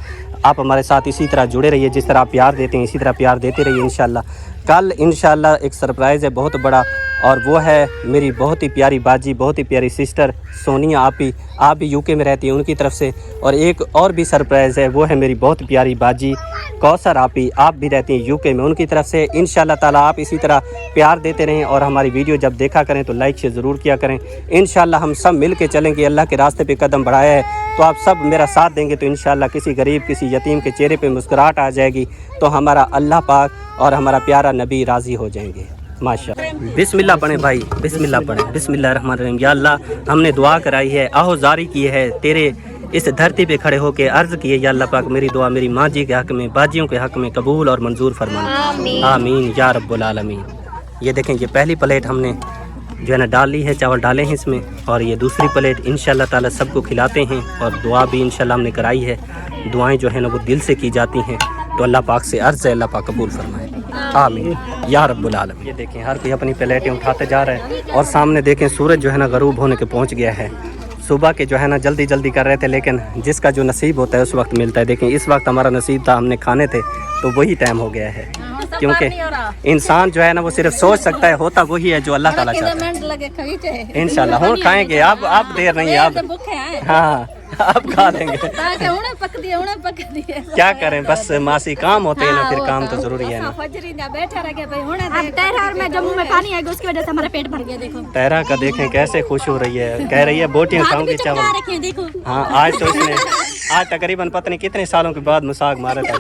G: आप हमारे साथ इसी तरह जुड़े रहिए, जिस तरह आप प्यार देते हैं इसी तरह प्यार देते रहिए इंशाअल्लाह। कल इंशाअल्लाह एक सरप्राइज़ है बहुत बड़ा, और वो है मेरी बहुत ही प्यारी बाजी, बहुत ही प्यारी सिस्टर सोनिया आप भी यूके में रहती है, उनकी तरफ से। और एक और भी सरप्राइज़ है, वो है मेरी बहुत प्यारी बाजी कौसर आप भी रहती हैं यूके में, उनकी तरफ से। इंशाअल्लाह ताला आप इसी तरह प्यार देते रहें और हमारी वीडियो जब देखा करें तो लाइक शेयर ज़रूर किया करें। इंशाअल्लाह हम सब मिल के चलेंगे, अल्लाह के रास्ते पे कदम बढ़ाया है तो आप सब मेरा साथ देंगे तो इंशाअल्लाह किसी गरीब, किसी यतीम के चेहरे पे मुस्कुराहट आ जाएगी, तो हमारा अल्लाह पाक और हमारा प्यारा नबी राज़ी हो जाएंगे माशाअल्लाह। बिस्मिल्लाह पढ़ें भाई, बिस्मिल्लाह पढ़ें। बिस्मिल्लाहिर्रहमानिर्रहीम। या अल्लाह हमने दुआ कराई है, आहुजारी की है, तेरे इस धरती पे खड़े होकर अर्ज़ किए, या अल्लाह पाक मेरी दुआ मेरी माँ जी के हक़ में, बाजियों के हक़ में कबूल और मंजूर फरमाना। आमीन या रब्बुल आलमीन। ये देखें, ये पहली प्लेट हमने जो है ना डाली है, चावल डाले हैं इसमें, और ये दूसरी प्लेट इंशाअल्लाह ताला सबको खिलाते हैं। और दुआ भी इंशाअल्लाह हमने कराई है, दुआएं जो है ना वो दिल से की जाती हैं, तो अल्लाह पाक से अर्ज़ है अल्लाह पाक कबूल फरमाए। आमीन या रब्बुल आलमीन। ये देखें हर कोई अपनी प्लेटें उठाते जा रहा है, और सामने देखें सूरज जो है ना गरूब होने के पहुँच गया है। सुबह के जो है ना जल्दी कर रहे थे, लेकिन जिसका जो नसीब होता है उस वक्त मिलता है। देखें इस वक्त हमारा नसीब था, हमने खाने थे तो वही टाइम हो गया है, क्योंकि इंसान जो है ना वो सिर्फ सोच सकता है, होता वही है जो अल्लाह ताला चाहता है। इंशाल्लाह हम खाएंगे, आप देर नहीं, आप हाँ आप खा लेंगे। क्या करें, बस मासी काम होते हैं ना, फिर काम तो जरूरी है ना।
C: जम्मू में पानी आएगा उसकी वजह से हमारा पेट भर गया। देखो
G: तैरा का देखें कैसे खुश हो रही है, कह रही है बोटियां खाऊंगी चावल। हाँ आज तो इसने आज तकरीबन पता नहीं कितने सालों के बाद मुसाग मारा था।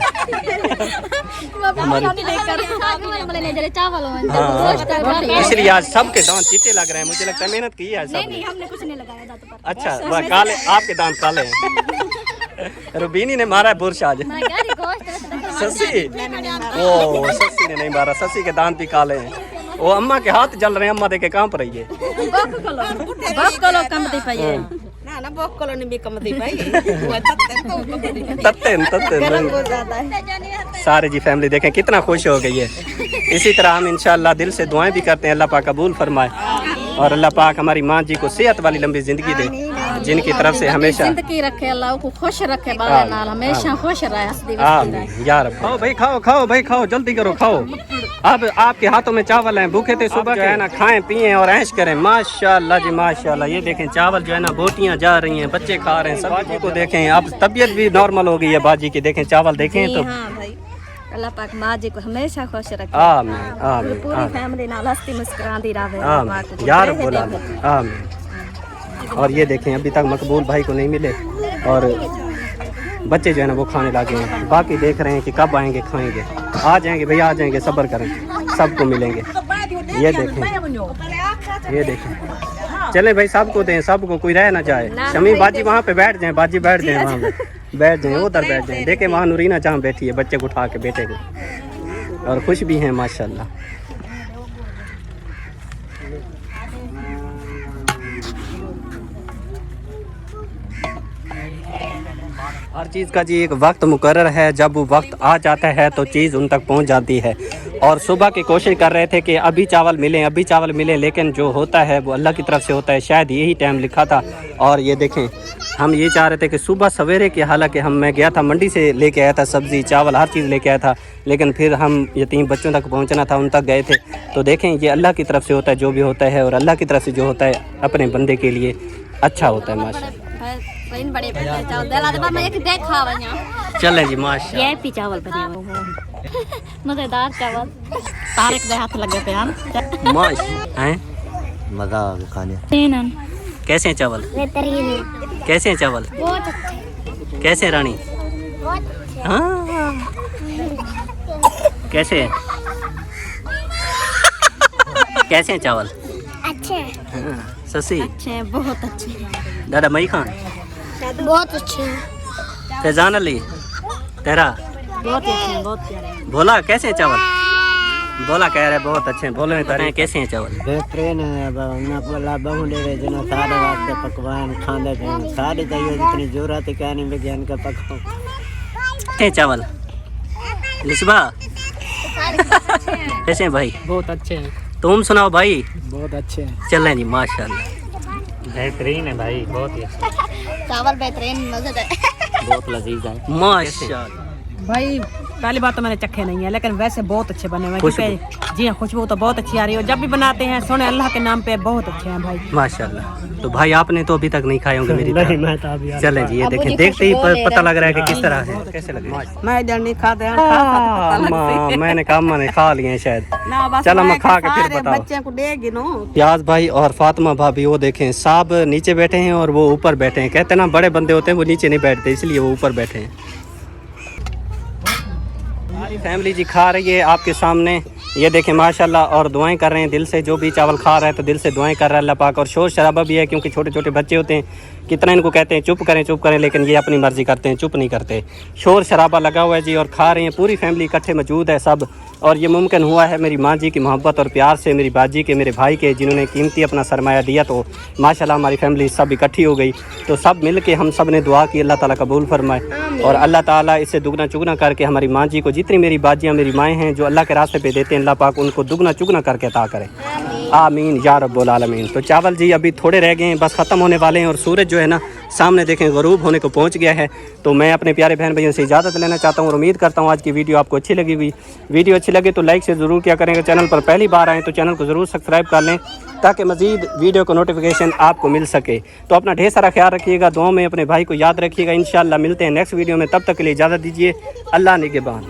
G: इसलिए आज सबके दांत चिट्टे लग रहे हैं, मुझे लगता है मेहनत की है आज सबने।
C: हमने कुछ नहीं लगाया दांतों पर।
G: अच्छा वह काले, आपके दांत काले हैं। रुबीनी ने मारा है बुर्श आज। ससी ओ ससी ने नहीं मारा, ससी के दांत भी काले हैं। वो अम्मा के हाथ जल रहे हैं, अम्मा देखे कहाँ पर रही है। सारे जी फैमिली देखें कितना खुश हो गई है। इसी तरह हम इंशाअल्लाह दिल से दुआएं भी करते हैं, अल्लाह पाक कबूल फरमाए, और अल्लाह पाक हमारी माँ जी को सेहत वाली लंबी जिंदगी दे, जिनकी तरफ से हमेशा
C: जिंदगी रखे, अल्लाह को खुश रखे, हमेशा खुश रहे।
G: आमीन या रब। खाओ भाई, खाओ भाई, खाओ जल्दी करो, खाओ। अब आपके हाथों में चावल हैं, भूखे थे सुबह जो है ना, खाएं पिएं और ऐश करें। माशाल्लाह जी माशाल्लाह। ये देखें चावल जो है ना, बोटियां जा रही हैं, बच्चे खा रहे हैं। सब बाजी को देखें, अब तबीयत भी नॉर्मल हो गई है बाजी की। देखें चावल देखें तो
C: अल्लाह पाक माँ जी को हमेशा खुश रखे।
G: आमीन आमीन।
C: पूरी फैमिली नाल हंसती मुस्कुराती रहे।
G: आमीन या रब्बुल आलमीन। आमीन। और ये देखें अभी तक मकबूल भाई को नहीं मिले, और बच्चे जो है ना वो खाने लगे हैं। बाकी देख रहे हैं कि कब आएंगे, खाएंगे। आ जाएंगे भैया, आ जाएंगे, सब्र करें, सबको मिलेंगे। ये देखें चलें भाई, सबको दें, सबको, कोई रह ना जाए। शमी बाजी वहाँ पे बैठ जाएं, बाजी बैठ जाएं, वहाँ पे बैठ जाएं, उधर बैठ जाएं। देखें वहाँ नूरीना जहाँ बैठी है, बच्चे को उठा के, बेटे को, और खुश भी हैं माशाल्लाह। हर चीज़ का जी एक वक्त मुकर्रर है, जब वो वक्त आ जाता है तो चीज़ उन तक पहुंच जाती है। और सुबह की कोशिश कर रहे थे कि अभी चावल मिले, लेकिन जो होता है वो अल्लाह की तरफ से होता है। शायद यही टाइम लिखा था। और ये देखें, हम ये चाह रहे थे कि सुबह सवेरे के, हालांकि मैं गया था मंडी से लेके आया था सब्ज़ी चावल हर चीज़ लेके आया था, लेकिन फिर हम यतीम बच्चों तक पहुंचना था, उन तक गए थे। तो देखें ये अल्लाह की तरफ से होता है जो भी होता है, और अल्लाह की तरफ से जो होता है अपने बंदे के लिए अच्छा होता है। माशाल्लाह
C: बड़े चावल दिला दे मैं एक देख खा व냐
G: चलें जी माशाल्लाह।
B: ये पी चावल बने हुए
C: मजेदार चावल
B: तारक दे हाथ लगे पे हम
G: माशाल्लाह हैं,
A: मज़ा आ गया खाने।
C: तीन
G: कैसे हैं चावल?
C: बेहतरीन
G: कैसे हैं चावल?
C: बहुत अच्छे
G: कैसे हैं रानी? हाँ कैसे हैं? कैसे हैं चावल?
C: अच्छे
G: हाँ, ससी
B: अच्छे बहुत अच्छे
G: दादा मई खान
C: बहुत अच्छे
G: फैजान अली तेरा
B: बहुत अच्छे बहुत प्यारे
G: भोला कैसे हैं चावल? भोला कह रहे बहुत अच्छे हैं, भोले ने कैसे हैं चावल?
H: बेहतरीन है। अल्लाह बहु दे जना सारे वास्ते पकवान खाने पे सारी चाहिए जितनी जरूरत है कहने विज्ञान का पकाओ।
G: कैसे हैं चावल? लिशबा कैसे हैं भाई?
F: बहुत अच्छे हैं,
G: तुम सुनाओ भाई।
F: बहुत अच्छे हैं।
G: चलें जी माशाल्लाह
F: बेहतरीन है भाई, बहुत ही अच्छा।
C: चावल बेहतरीन मजेदार
G: बहुत लजीज है माशाल्लाह।
D: भाई पहली बात तो मैंने चखे नहीं है, लेकिन वैसे बहुत अच्छे बने हुए हैं। क्योंकि जी हाँ, खुशबू तो बहुत अच्छी आ रही है, और जब भी बनाते हैं सोने अल्लाह के नाम पे बहुत अच्छे हैं भाई
G: माशाल्लाह। तो भाई आपने तो अभी तक नहीं खाए होंगे मेरी
F: नहीं
G: तरह।
F: मैं तो अभी यार
G: चलें जी, ये देखें, देखते ही पता लग रहा है कि किस तरह है। कैसे लगे?
D: मैं इधर नहीं खाते हैं
G: मैंने कहा मैंने खा लिए हैं शायद। चलो मैं खा के फिर बताओ।
D: बच्चे को देगी नो।
G: प्याज भाई और फातिमा भाभी वो देखें, साहब नीचे बैठे हैं और वो ऊपर बैठे हैं। कहते हैं ना बड़े बंदे होते हैं वो नीचे नहीं बैठते, इसलिए वो ऊपर बैठे हैं। हमारी फैमिली जी खा रही है आपके सामने, ये देखें माशाल्लाह, और दुआएं कर रहे हैं दिल से। जो भी चावल खा रहा है तो दिल से दुआएं कर रहा है अल्लाह पाक। और शोर शराबा भी है क्योंकि छोटे छोटे बच्चे होते हैं, कितना इनको कहते हैं चुप करें, लेकिन ये अपनी मर्जी करते हैं, चुप नहीं करते। शोर शराबा लगा हुआ है जी, और खा रहे हैं, पूरी फैमिली इकट्ठे मौजूद है सब। और ये मुमकिन हुआ है मेरी माँ जी की मोहब्बत और प्यार से, मेरी बाजी के, मेरे भाई के, जिन्होंने कीमती अपना सरमाया दिया। तो माशाल्लाह हमारी फैमिली सब इकट्ठी हो गई, तो सब मिल के हम सब ने दुआ की अल्लाह ताला कबूल फरमाए, और अल्लाह ताला इससे दुगना चुगना करके हमारी माँ जी को, जितनी मेरी बाजियाँ मेरी माएँ हैं जो अल्लाह के रास्ते पे देते हैं, अल्लाह पाक उनको दुगना चुगना करके अता करे, आमीन या रब्बुल आलमीन। तो चावल जी अभी थोड़े रह गए हैं, बस ख़त्म होने वाले हैं, और सूरज जो है ना सामने देखें गरूब होने को पहुंच गया है। तो मैं अपने प्यारे बहन भाइयों से इजाज़त लेना चाहता हूं, और उम्मीद करता हूं आज की वीडियो आपको अच्छी लगी हुई। वीडियो अच्छी लगे तो लाइक से ज़रूर क्या करेंगे, चैनल पर पहली बार आएँ तो चैनल को ज़रूर सब्सक्राइब कर लें ताकि मज़ीद वीडियो को नोटिफिकेशन आपको मिल सके। तो अपना ढेर सारा ख्याल रखिएगा, दुआओं में अपने भाई को याद रखिएगा। इंशाअल्लाह मिलते हैं नेक्स्ट वीडियो में, तब तक के लिए इजाज़त दीजिए। अल्लाह निगहबान।